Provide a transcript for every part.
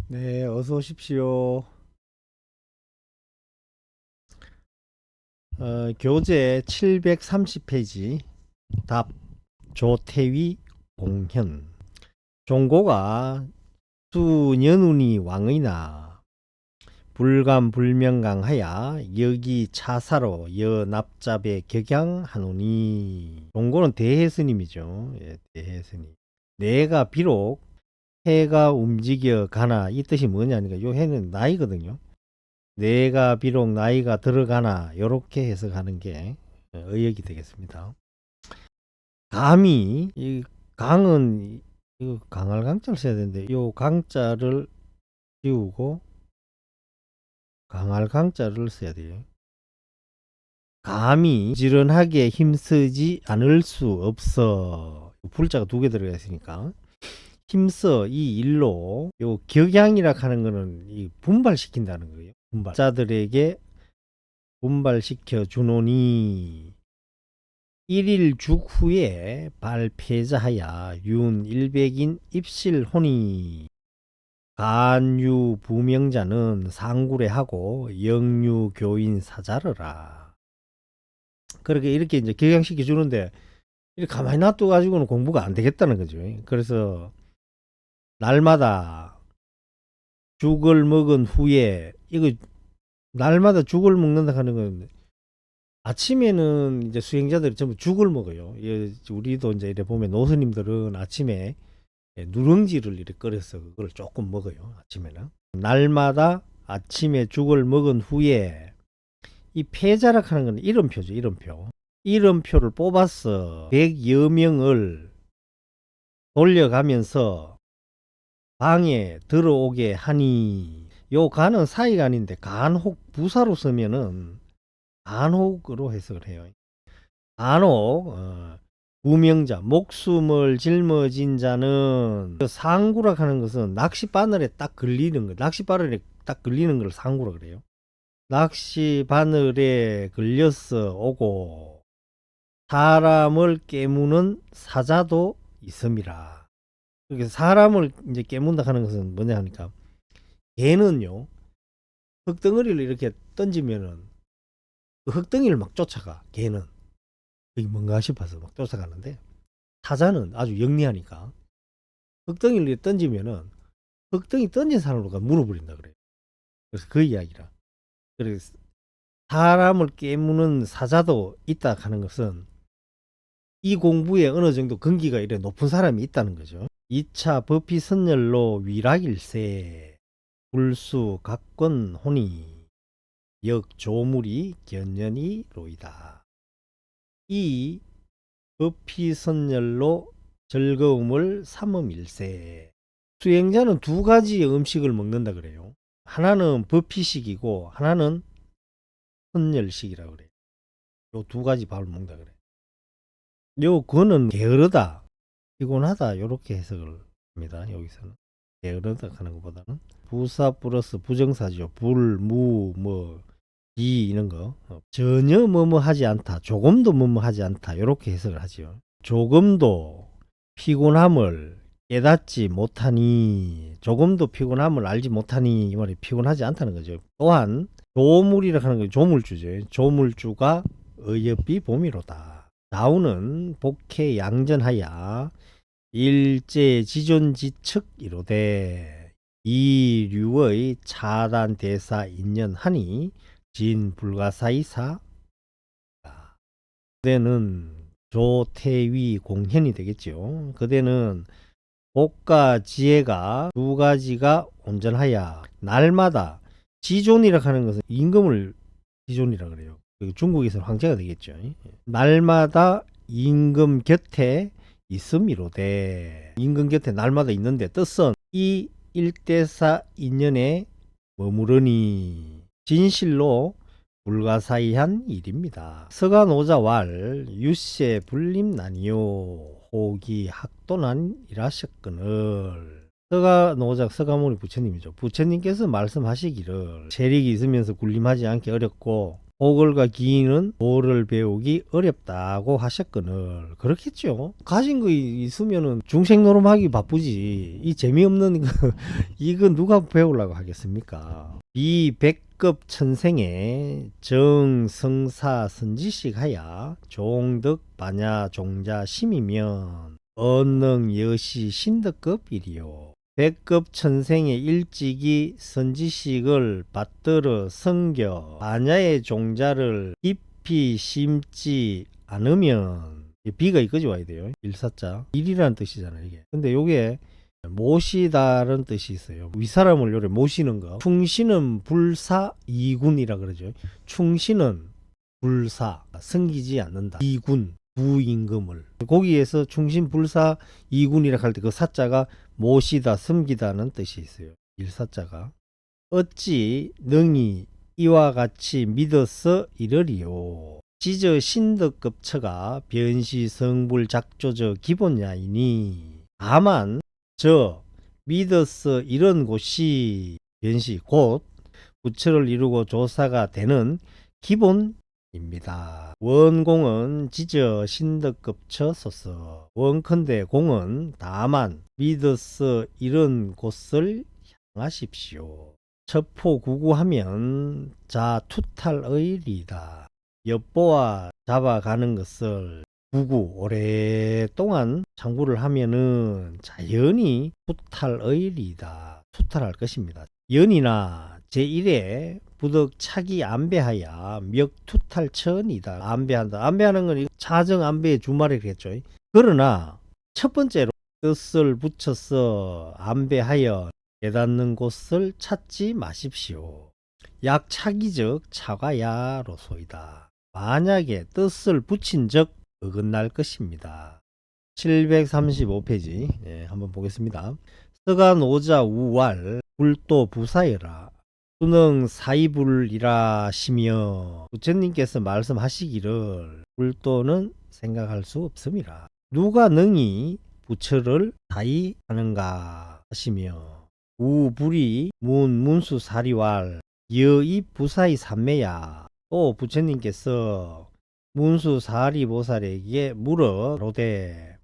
네, 어서 오십시오. 교재 730페이지 답 조태위 공현 종고가 수년운이 왕의나 불감불명강하야 여기 차사로 여납잡에 격양하노니. 종고는 대해스님이죠. 예, 대해스님. 내가 비록 해가 움직여 가나 이 뜻이 뭐냐니까 요 해는 나이거든요. 내가 비록 나이가 들어가나 요렇게 해석하는 게 의역이 되겠습니다. 감히 이 강은 이거 강할 강자를 써야 되는데 요 강자를 지우고 강할 강자를 써야 돼요. 감히 지런하게 힘쓰지 않을 수 없어. 불자가 두 개 들어가 있으니까 힘써 이 일로 요 격양이라 하는 거는 이 분발시킨다는 거예요. 분발자들에게 분발시켜 주노니 1일 죽 후에 발폐자하야 윤 일백인 입실혼이. 간유 부명자는 상구례하고 영유 교인 사자르라. 그렇게 이렇게 이제 격양시켜 주는데 이렇게 가만히 놔둬 가지고는 공부가 안 되겠다는 거죠. 그래서 날마다 죽을 먹은 후에 이거 날마다 죽을 먹는다 하는 건 아침에는 이제 수행자들이 전부 죽을 먹어요. 예, 우리도 이제 이래 보면 노스님들은 아침에 누룽지를 이렇게 끓여서 그걸 조금 먹어요. 아침에는. 날마다 아침에 죽을 먹은 후에 이 폐자락 하는 건 이름표죠. 이름표. 이름표를 뽑아서 100여 명을 돌려가면서 방에 들어오게 하니. 요 간은 사이간인데 간혹 부사로 쓰면은 간혹으로 해석을 해요. 간혹 무명자 목숨을 짊어진 자는 상구라 하는 것은 낚시바늘에 딱 걸리는 거, 낚시바늘에 딱 걸리는 걸 상구라 그래요. 낚시바늘에 걸려서 오고 사람을 깨무는 사자도 있음이라. 그렇게 사람을 이제 깨문다 하는 것은 뭐냐 하니까 개는요 흙덩어리를 이렇게 던지면은 그 흙덩이를 막 쫓아가. 개는 이게 뭔가 싶어서 막 쫓아가는데 사자는 아주 영리하니까 흙덩이를 던지면은 흙덩이 던진 사람으로 물어버린다 그래요. 그래서 그 이야기라. 그래서 사람을 깨무는 사자도 있다 하는 것은 이 공부에 어느 정도 근기가 이래 높은 사람이 있다는 거죠. 2차 법희 선열로 위락일세 불수 각권 혼이 역조물이 견연이 로이다. 이 법희 선열로 즐거움을 삼음일세. 수행자는 두 가지의 음식을 먹는다 그래요. 하나는 법희식이고 하나는 선열식이라 그래요. 요 두 가지 밥을 먹는다 그래요. 요 그거는 게으르다, 피곤하다 요렇게 해석을 합니다. 여기서는 게으르다 하는 것보다는 부사 플러스 부정사죠. 불, 무, 뭐, 이 이런 거 전혀 뭐뭐 하지 않다, 조금도 뭐뭐 하지 않다 요렇게 해석을 하죠. 조금도 피곤함을 깨닫지 못하니, 조금도 피곤함을 알지 못하니 이 말이 피곤하지 않다는 거죠. 또한 조물이라 하는 게 조물주죠. 조물주가 어여삐 봄이로다. 나우는 복해 양전하야 일제지존지측 이로되 이류의 차단 대사 인연하니 진불가사이사. 그대는 조태위 공현이 되겠죠. 그대는 복과 지혜가 두 가지가 온전하야 날마다, 지존이라 하는 것은 임금을 지존이라 그래요. 중국에서는 황제가 되겠죠. 날마다 임금 곁에 있음이로되. 임금 곁에 날마다 있는데 뜻은 이 일대사 인연에 머무르니 진실로 불가사의한 일입니다. 서가노자왈 유세 불림나니요 호기 학도난 일하셨거늘. 서가노자 서가모니 부처님이죠. 부처님께서 말씀하시기를 체력이 있으면서 군림하지 않기 어렵고 오글과 기인은 도를 배우기 어렵다고 하셨거늘. 그렇겠죠. 가진 거 있으면은 중생 노름하기 바쁘지. 이 재미없는 거 이거 누가 배우려고 하겠습니까? 이 백급 천생에 정성사 선지식 하야 종덕 반야 종자 심이면 언능 여시 신덕급이리요. 백급 천생의 일찍이 선지식을 받들어 성겨 반야의 종자를 깊이 심지 않으면 비가 이까지 와야 돼요. 일사자 일이라는 뜻이잖아요 이게. 근데 요게 모시다라는 뜻이 있어요. 윗사람을 요래 모시는 거. 충신은 불사 이군이라 그러죠. 충신은 불사 섬기지 않는다. 이군 부임금을. 거기에서 충신 불사 이군이라 할 때 그 사자가 모시다 섬기다는 뜻이 있어요. 일사자가. 어찌 능히 이와 같이 믿어서 이르리요. 지저 신덕급처가 변시성불 작조저 기본야이니 다만 저 믿어서 이런 곳이 변시 곧 부처를 이루고 조사가 되는 기본입니다. 원공은 지저 신덕급처 소서. 원컨대 공은 다만 믿어서 이런 곳을 향하십시오. 첩포구구하면 자투탈의리다. 엿보아 잡아가는 것을 구구 오랫동안 장구를 하면은 자연히 투탈의리다. 투탈할 것입니다. 연이나 제1회 부덕 차기 안배하야 멱투탈천이다. 안배한다. 안배하는 건 자정 안배의 주말이겠죠. 그러나 첫 번째로 뜻을 붙여서 안배하여 깨닫는 곳을 찾지 마십시오. 약차기적 차과야로소이다. 만약에 뜻을 붙인 적 어긋날 것입니다. 735페이지 한번 보겠습니다. 서간 오자 우왈 불도 부사여라. 수능 사이불이라 시며 부처님께서 말씀하시기를 불도는 생각할 수 없음이라. 누가 능히 부처를 사이하는가 하시며 우불이 문수 사리왈 여의 부사의 삼매야. 또 부처님께서 문수 사리보살에게 물어로되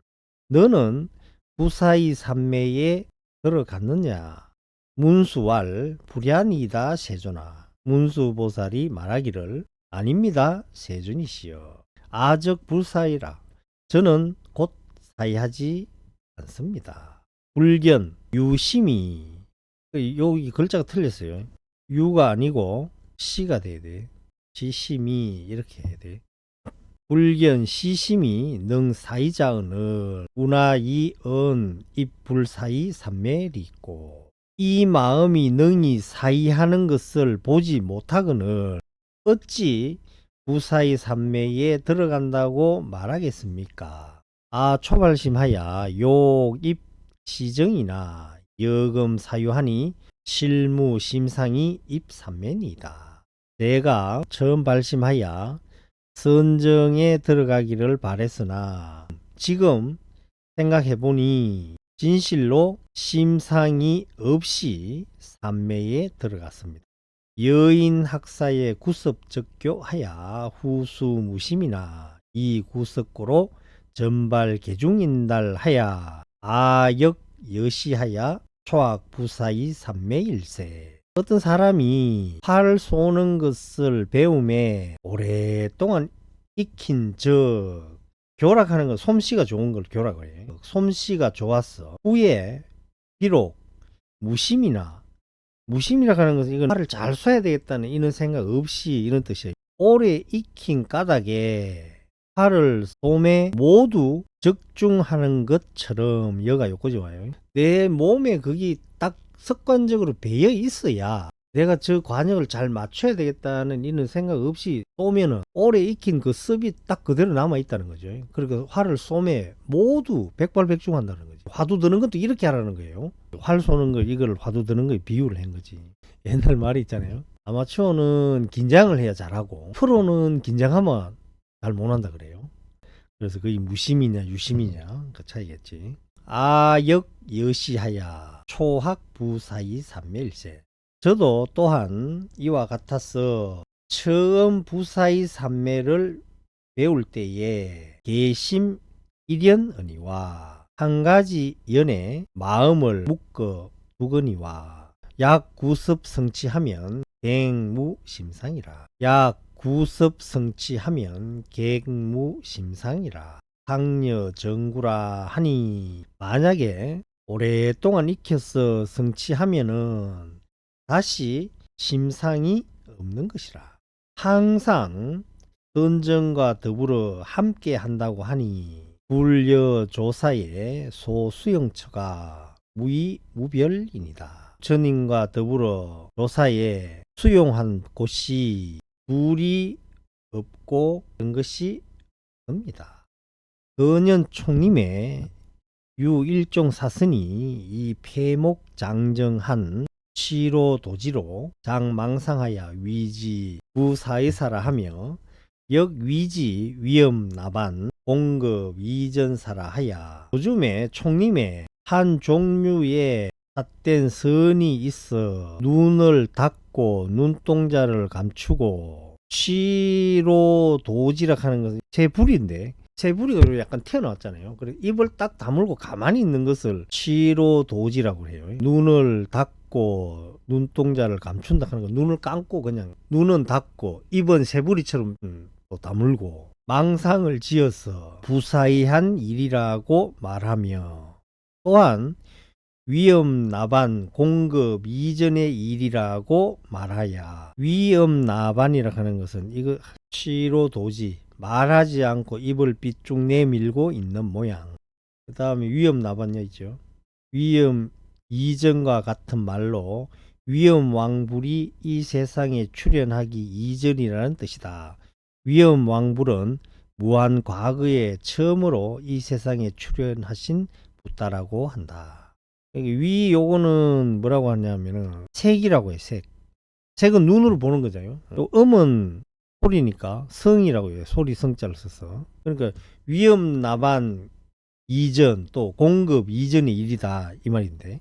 너는 부사의 삼매에 들어갔느냐? 문수왈 불야니다 세존아. 문수보살이 말하기를 아닙니다 세존이시여. 아적 불사이라. 저는 곧 사이하지 않습니다. 불견 유심히. 여기 글자가 틀렸어요. 유가 아니고 시가 돼야 돼. 지심이 이렇게 해야 돼. 불견 시심이 능 사이자은을 우나이은 입불사이 삼매리있고 이 마음이 능히 사이하는 것을 보지 못하거늘 어찌 부사이 삼매에 들어간다고 말하겠습니까? 아 초발심하야 욕입 시정이나 여금 사유하니 실무 심상이 입삼매니이다. 내가 처음 발심하야 선정에 들어가기를 바랬으나 지금 생각해보니 진실로 심상이 없이 삼매에 들어갔습니다. 여인 학사의 구섭적교하야 후수무심이나 이 구석고로 전발 개중인달하야 아역 여시하야 초학부사의 삼매일세. 어떤 사람이 활 쏘는 것을 배움에 오랫동안 익힌 적 교락하는 건 솜씨가 좋은 걸 교락을 해. 솜씨가 좋았어. 후에 비록 무심이나 무심이라 하는 것은 이건 활을 잘 쏘야 되겠다는 이런 생각 없이 이런 뜻이에요. 오래 익힌 까닭에 활을 솜에 모두 적중하는 것처럼 여가 요거지 와요. 내 몸에 그게 딱 습관적으로 배어 있어야 내가 저 관역을 잘 맞춰야 되겠다는 이런 생각 없이 쏘면은 오래 익힌 그 습이 딱 그대로 남아 있다는 거죠. 그러니까 활을 솜에 모두 백발백중한다는 거지. 화두 드는 것도 이렇게 하라는 거예요. 활 쏘는 걸 이걸 화두 드는 거에 비유를 한 거지. 옛날 말이 있잖아요. 아마추어는 긴장을 해야 잘하고 프로는 긴장하면 잘 못한다 그래요. 그래서 그게 무심이냐 유심이냐 그 차이겠지. 아역 여시하야 초학 부사이 삼매일세. 저도 또한 이와 같아서 처음 부사의 삼매를 배울 때에 계심 일연언이와 한 가지 연에 마음을 묶어 두거니와 약 구습 성취하면 갱무심상이라. 약 구습 성취하면 갱무심상이라. 상녀 정구라 하니 만약에 오랫동안 익혀서 성취하면은 다시 심상이 없는 것이라. 항상 선정과 더불어 함께 한다고 하니 불려조사의 소수용처가 무이무별이니다. 전인과 더불어 조사에 수용한 곳이 둘이 없고 그런 것이 없습니다. 근년 총림의 유일종 사선이 이 폐목장정한 치로도지로 장망상하여 위지 부사의사라 하며 역위지 위험나반 공급 이전사라 하여 요즘에 총림에 한 종류의 삿된 선이 있어 눈을 닫고 눈동자를 감추고 치로도지라 하는 것은 채불인데 채부리가 약간 튀어나왔잖아요. 그래서 입을 딱 다물고 가만히 있는 것을 치로도지라고 해요. 눈을 닫고 눈동자를 감춘다 하는 거. 눈을 감고 그냥 눈은 닫고 입은 새부리처럼 또 다물고 망상을 지어서 부사의한 일이라고 말하며 또한 위험나반 공급 이전의 일이라고 말하야 위험나반이라 하는 것은 이거 치로도지 말하지 않고 입을 삐쭉 내밀고 있는 모양. 그 다음에 위험나반여 있죠. 위험 이전과 같은 말로 위험왕불이 이 세상에 출현하기 이전이라는 뜻이다. 위험왕불은 무한 과거에 처음으로 이 세상에 출현하신 부다라고 한다. 위 요거는 뭐라고 하냐면은 색이라고 해. 색. 색은 눈으로 보는 거잖아요. 음은 소리니까 성이라고 해요. 소리 성자를 써서. 그러니까 위험나반 이전 또 공급 이전의 일이다 이 말인데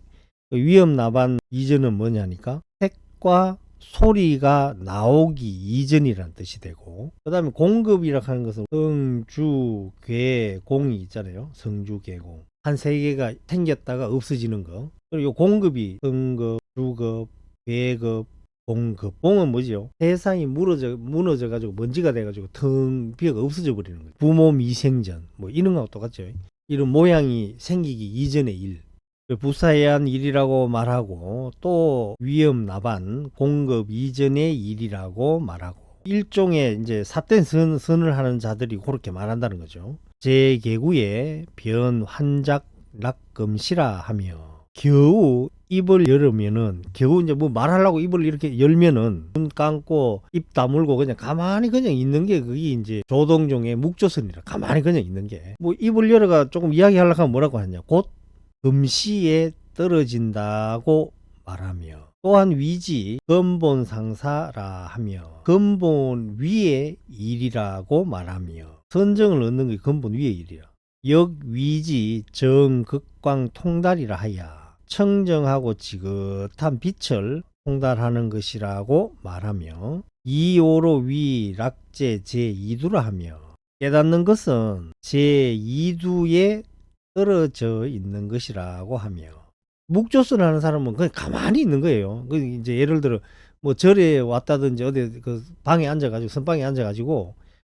위험나반 이전은 뭐냐니까 색과 소리가 나오기 이전이라는 뜻이 되고 그 다음에 공급이라 하는 것은 성주 괴공이 있잖아요. 성주 괴공 한 세 개가 생겼다가 없어지는 거. 그리고 공급이 성급, 주급, 괴급, 공급. 공은 뭐지요? 세상이 무너져 가지고 먼지가 돼 가지고 텅 비어가 없어져 버리는 거죠. 부모 미생전 뭐 이런 거하고 똑같죠. 이런 모양이 생기기 이전의 일. 부사의한 일이라고 말하고 또 위험나반 공급 이전의 일이라고 말하고 일종의 이제 삿된 선을 하는 자들이 그렇게 말한다는 거죠. 제 계구에 변 환작 낙금시라 하며 겨우 입을 열으면은 겨우 이제 뭐 말하려고 입을 이렇게 열면은 눈 감고 입 다물고 그냥 가만히 그냥 있는 게 그게 이제 조동종의 묵조선이라 가만히 그냥 있는 게 뭐 입을 열어가 조금 이야기하려고 하면 뭐라고 하냐 곧 금시에 떨어진다고 말하며 또한 위지 근본 상사라 하며 근본 위의 일이라고 말하며 선정을 얻는 게 근본 위의 일이야. 역위지 정극광 통달이라 하여 청정하고 지긋한 빛을 통달하는 것이라고 말하며 이오로 위 락제 제2두라 하며 깨닫는 것은 제2두에 떨어져 있는 것이라고 하며 묵조선 하는 사람은 그냥 가만히 있는 거예요. 이제 예를 들어 뭐 절에 왔다든지 어디 그 방에 앉아가지고 선방에 앉아가지고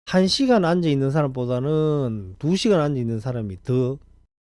1시간 앉아 있는 사람보다는 2시간 앉아 있는 사람이 더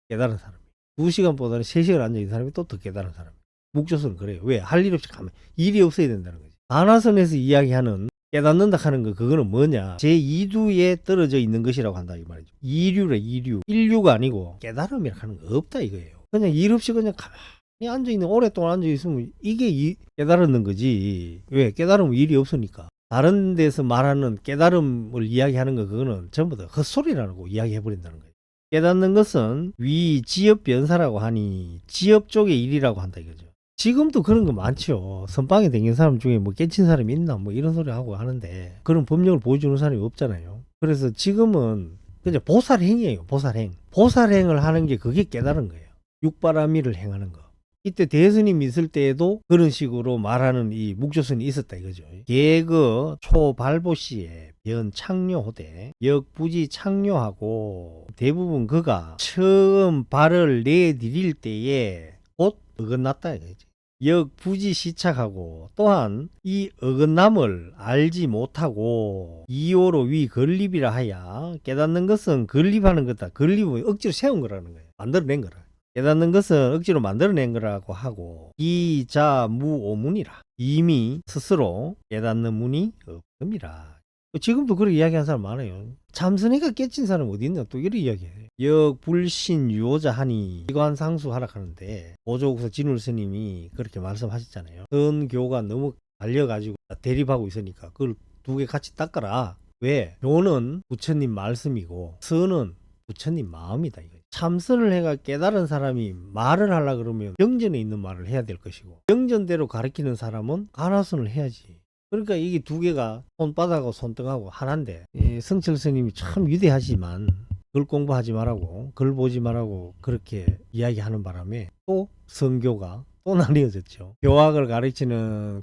깨달은 사람. 2시간보다는 3시간 앉아 있는 사람이 또 더 깨달은 사람. 묵조선은 그래요. 왜? 할 일 없이 가만히 일이 없어야 된다는 거지. 반화선에서 이야기하는 깨닫는다 하는 거 그거는 뭐냐 제2두에 떨어져 있는 것이라고 한다 이 말이죠. 이류래 이류. 인류가 아니고 깨달음이라 하는 거 없다 이거예요. 그냥 일 없이 그냥 가만히 앉아있는 오랫동안 앉아있으면 이게 깨달았는 거지. 왜? 깨달으면 일이 없으니까. 다른 데서 말하는 깨달음을 이야기하는 거 그거는 전부 다 헛소리라는 거 이야기해버린다는 거예요. 깨닫는 것은 위 지엽 변사라고 하니 지엽 쪽의 일이라고 한다 이거죠. 지금도 그런 거 많죠. 선방에 댕긴 사람 중에 뭐 깨친 사람이 있나 뭐 이런 소리 하고 하는데 그런 법령을 보여주는 사람이 없잖아요. 그래서 지금은 그냥 보살행이에요. 보살행. 보살행을 하는 게 그게 깨달은 거예요. 육바라밀을 행하는 거. 이때 대스님이 있을 때에도 그런 식으로 말하는 이 묵조선이 있었다 이거죠. 계거 초발보시에 변 창녀호대 역부지 창녀하고 대부분 그가 처음 발을 내디딜 때에 곧 어긋났다 이거지. 역부지 시착하고 또한 이 어긋남을 알지 못하고 이호로 위 건립이라 하야 깨닫는 것은 건립하는 거다. 건립은 억지로 세운 거라는 거예요. 만들어낸 거라. 깨닫는 것은 억지로 만들어낸 거라고 하고 이자무오문이라. 이미 스스로 깨닫는 문이 없음이라. 지금도 그렇게 이야기하는 사람 많아요. 참선이가 깨친 사람 어디 있나 또 이런 이야기해. 역불신 유호자 하니 기관상수 하락하는데 보조국사 진울 스님이 그렇게 말씀하셨잖아요. 선교가 너무 달려가지고 대립하고 있으니까 그걸 두 개 같이 닦아라. 왜? 교는 부처님 말씀이고 선은 부처님 마음이다 이거. 참선을 해가 깨달은 사람이 말을 하려 그러면 경전에 있는 말을 해야 될 것이고 경전대로 가르치는 사람은 가나선을 해야지. 그러니까 이게 두 개가 손바닥하고 손등하고 하나인데 성철 스님이 참 위대하지만 글 공부하지 말라고 글 보지 말라고 그렇게 이야기하는 바람에 또 성교가 또 나뉘어졌죠. 교학을 가르치는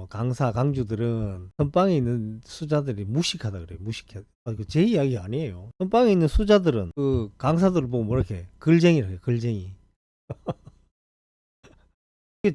강사 강주들은 선방에 있는 수자들이 무식하다 그래요. 무식하다. 제 이야기 아니에요. 선방에 있는 수자들은 그 강사들을 보고 뭐렇게 글쟁이라고 해요. 글쟁이.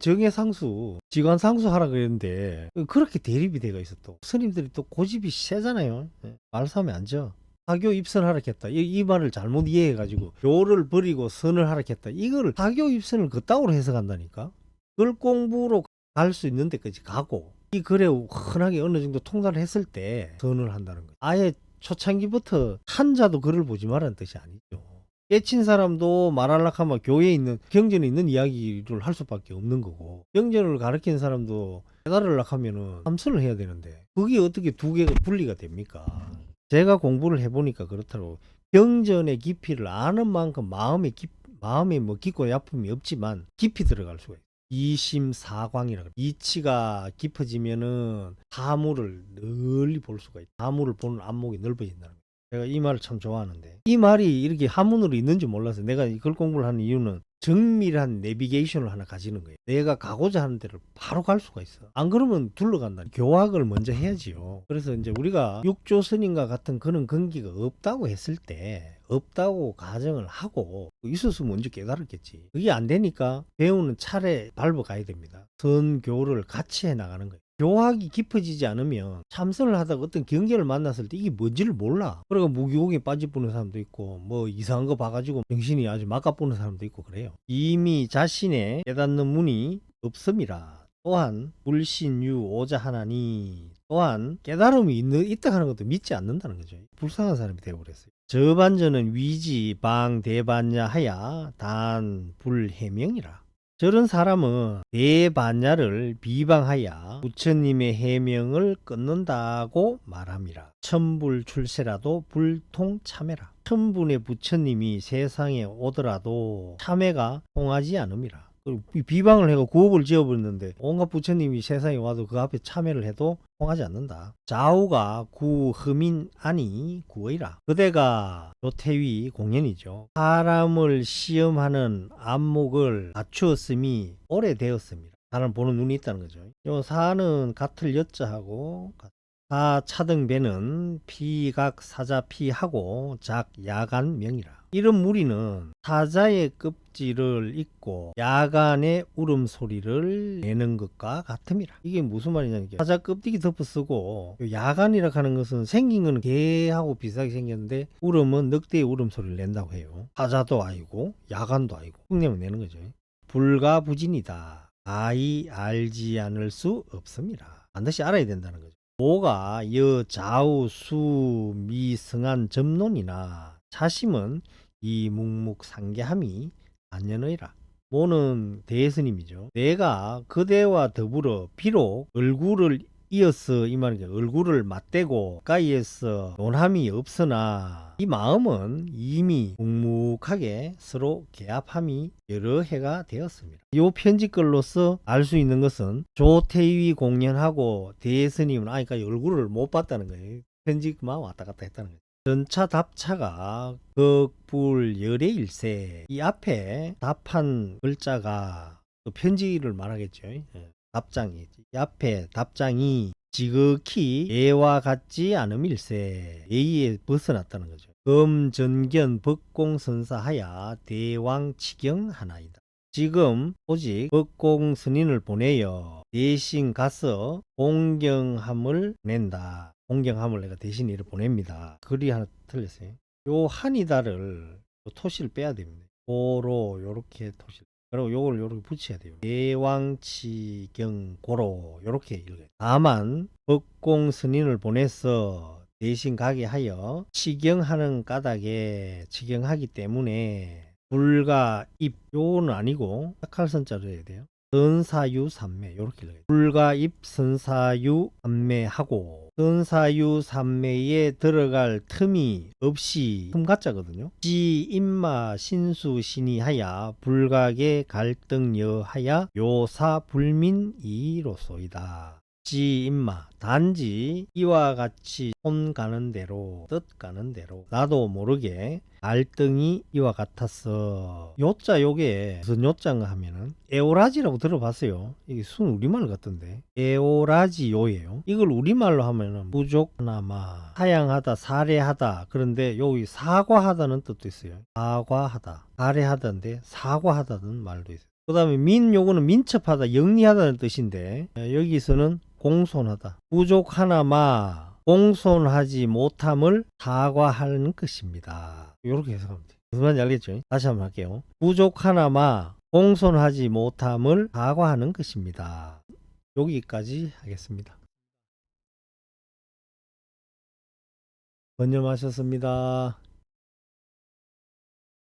정해상수, 지관상수 하라 그랬는데 그렇게 대립이 되어 있어. 또 스님들이 또 고집이 세잖아요. 말싸움에 앉아. 사교 입선을 하락했다. 이 말을 잘못 이해해가지고 교를 버리고 선을 하락했다. 이걸 사교 입선을 그따구로 해석한다니까. 글 공부로 갈 수 있는 데까지 가고 이 글에 흔하게 어느 정도 통달을 했을 때 선을 한다는 거예요. 아예 초창기부터 한자도 글을 보지 말라는 뜻이 아니죠. 깨친 사람도 말하려고 하면 교회에 있는 경전에 있는 이야기를 할 수밖에 없는 거고 경전을 가르치는 사람도 깨달으려고 하면은 참선을 해야 되는데 그게 어떻게 두 개가 분리가 됩니까? 제가 공부를 해보니까 그렇더라고. 경전의 깊이를 아는 만큼 마음에 뭐 깊고 얕음이 없지만 깊이 들어갈 수가 있어요. 이심사광이라 그래요. 이치가 깊어지면은 사물을 널리 볼 수가 있다. 사물을 보는 안목이 넓어진다는 거예요. 제가 이 말을 참 좋아하는데 이 말이 이렇게 한문으로 있는지 몰라서 내가 이걸 공부를 하는 이유는 정밀한 내비게이션을 하나 가지는 거예요. 내가 가고자 하는 데를 바로 갈 수가 있어. 안 그러면 둘러간다. 교학을 먼저 해야지요. 그래서 이제 우리가 육조 스님과 같은 그런 근기가 없다고 했을 때 없다고 가정을 하고 있었으면 먼저 깨달았겠지. 그게 안 되니까 배우는 차례 밟아 가야 됩니다. 선교를 같이 해 나가는 거예요. 교학이 깊어지지 않으면 참선을 하다가 어떤 경계를 만났을 때 이게 뭔지를 몰라. 그러니까 무기공에 빠져보는 사람도 있고 뭐 이상한 거 봐가지고 정신이 아주 막아보는 사람도 있고 그래요. 이미 자신의 깨닫는 문이 없음이라. 또한 불신유 오자 하나니 또한 깨달음이 있다 하는 것도 믿지 않는다는 거죠. 불쌍한 사람이 되어버렸어요. 저반전은 위지 방 대반야 하야 단 불해명이라. 저런 사람은 대반야를 비방하여 부처님의 해명을 끊는다고 말합니다. 천불출세라도 불통참회라. 천분의 부처님이 세상에 오더라도 참회가 통하지 않음이라. 비방을 해고 구업을 지어버렸는데 온갖 부처님이 세상에 와도 그 앞에 참회를 해도 통하지 않는다. 좌우가 구흠인 아니 구의라. 그대가 조태위 공연이죠. 사람을 시험하는 안목을 갖추었음이 오래되었습니다. 사람 보는 눈이 있다는 거죠. 요 사는 같을 여자하고 사 차등배는 피각 사자 피하고 작 야간 명이라. 이런 무리는 사자의 껍질을 입고 야간의 울음소리를 내는 것과 같음이라. 이게 무슨 말이냐니까 사자 껍데기 덮어 쓰고 야간이라 하는 것은 생긴 건 개하고 비슷하게 생겼는데 울음은 늑대의 울음소리를 낸다고 해요. 사자도 아니고 야간도 아니고 흉내만 내는 거죠. 불가부진이다. 아이 알지 않을 수 없습니다. 반드시 알아야 된다는 거죠. 모가 좌우 수 미승한 점론이나 자심은 이 묵묵상계함이 안연의라. 모는 대스님이죠. 내가 그대와 더불어 비록 얼굴을 이어서 이 말이죠. 얼굴을 맞대고 가까이에서 논함이 없으나 이 마음은 이미 묵묵하게 서로 개합함이 여러 해가 되었습니다. 이 편지글로서 알 수 있는 것은 조태위 공연하고 대스님은 그러니까 얼굴을 못 봤다는 거예요. 편지만 왔다 갔다 했다는 거예요. 전차 답차가 극불 열애일세. 이 앞에 답한 글자가 또 편지를 말하겠죠. 답장이. 이 앞에 답장이 지극히 예와 같지 않음일세. 예의에 벗어났다는 거죠. 금전견 법공선사하야 대왕치경하나이다. 지금 오직 법공스님을 보내어 대신 가서 공경함을 낸다. 공경함을 내가 대신 이를 보냅니다. 글이 하나 틀렸어요. 요 한이다를 토시를 빼야 됩니다. 고로 요렇게 토시. 그리고 요걸 요렇게 붙여야 돼요. 대왕치경 고로 요렇게 읽어요. 다만 법공스님을 보내서 대신 가게 하여 치경하는 까닭에 치경하기 때문에 불가 입 요거는 아니고 딱할선자로 해야 돼요. 선사유 삼매 요렇게 읽어요. 불가 입 선사유 삼매하고 선사유 삼매에 들어갈 틈이 없이 틈가짜거든요. 지 임마 신수 신이하야 불가게 갈등여하야 요사 불민이로소이다. 지 임마 단지 이와 같이 손 가는 대로 뜻 가는 대로 나도 모르게 갈등이 이와 같았어. 요자 요게 무슨 요자인가 하면은 에오라지라고 들어봤어요. 이게 순 우리말 같던데 에오라지요예요. 이걸 우리말로 하면은 부족하나마 사양하다 사례하다. 그런데 여기 사과하다는 뜻도 있어요. 사과하다 사례하다인데 사과하다는 말도 있어요. 그 다음에 민 요거는 민첩하다 영리하다는 뜻인데 여기서는 공손하다 부족하나마 공손하지 못함을 사과하는 것입니다. 이렇게 해석하면 돼요. 무슨 말인지 알겠죠? 다시 한번 할게요. 부족하나마 공손하지 못함을 사과하는 것입니다. 여기까지 하겠습니다. 번역하셨습니다.